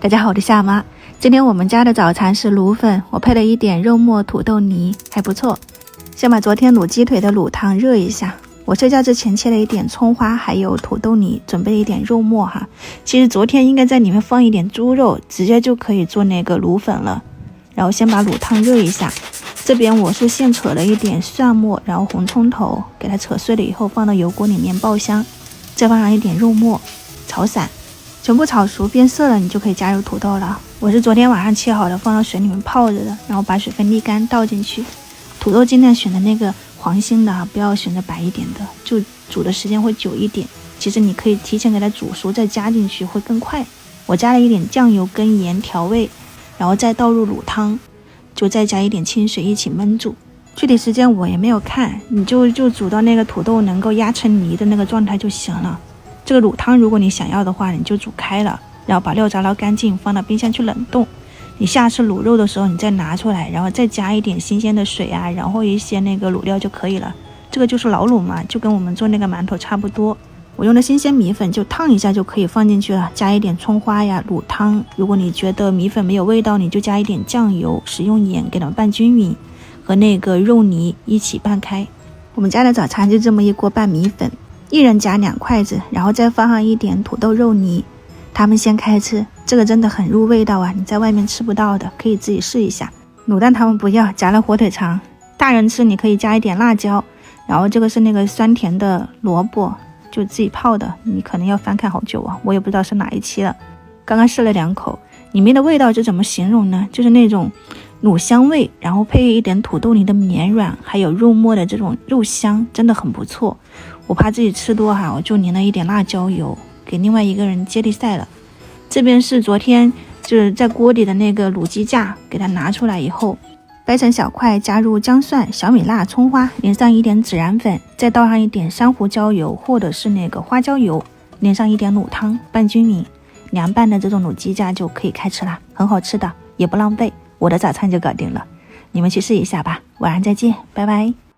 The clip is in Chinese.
大家好，我是夏妈。今天我们家的早餐是卤粉，我配了一点肉末土豆泥，还不错。先把昨天卤鸡腿的卤汤热一下。我睡觉之前切了一点葱花，还有土豆泥，准备了一点肉末哈。其实昨天应该在里面放一点猪肉，直接就可以做那个卤粉了。然后先把卤汤热一下。这边我是现扯了一点蒜末，然后红葱头，给它扯碎了以后放到油锅里面爆香，再放上一点肉末，炒散。全部炒熟变色了，你就可以加入土豆了。我是昨天晚上切好的，放到水里面泡着的，然后把水分沥干倒进去。土豆尽量选的那个黄心的，不要选择白一点的，就煮的时间会久一点。其实你可以提前给它煮熟再加进去会更快。我加了一点酱油跟盐调味，然后再倒入卤汤，就再加一点清水一起焖煮。具体时间我也没有看，你就煮到那个土豆能够压成泥的那个状态就行了。这个卤汤如果你想要的话，你就煮开了，然后把料渣捞干净，放到冰箱去冷冻。你下次卤肉的时候你再拿出来，然后再加一点新鲜的水啊，然后一些那个卤料就可以了。这个就是老卤嘛，就跟我们做那个馒头差不多。我用的新鲜米粉就烫一下就可以放进去了，加一点葱花呀，卤汤。如果你觉得米粉没有味道，你就加一点酱油，食用盐给它们拌均匀，和那个肉泥一起拌开。我们家的早餐就这么一锅拌米粉，一人夹2筷子，然后再放上一点土豆肉泥。他们先开吃，这个真的很入味道啊，你在外面吃不到的，可以自己试一下。卤蛋他们不要，夹了火腿肠。大人吃你可以加一点辣椒，然后这个是那个酸甜的萝卜，就自己泡的，你可能要翻看好久啊，我也不知道是哪一期了。刚刚试了2口，里面的味道就怎么形容呢？就是那种卤香味，然后配一点土豆泥的绵软，还有肉末的这种肉香，真的很不错。我怕自己吃多哈，我就淋了一点辣椒油，给另外一个人接力赛了。这边是昨天就是在锅里的那个卤鸡架，给它拿出来以后掰成小块，加入姜蒜、小米辣、葱花，淋上一点孜然粉，再倒上一点山胡椒油或者是那个花椒油，淋上一点卤汤，拌均匀。凉拌的这种卤鸡架就可以开吃啦，很好吃的，也不浪费。我的早餐就搞定了，你们去试一下吧。晚上再见，拜拜。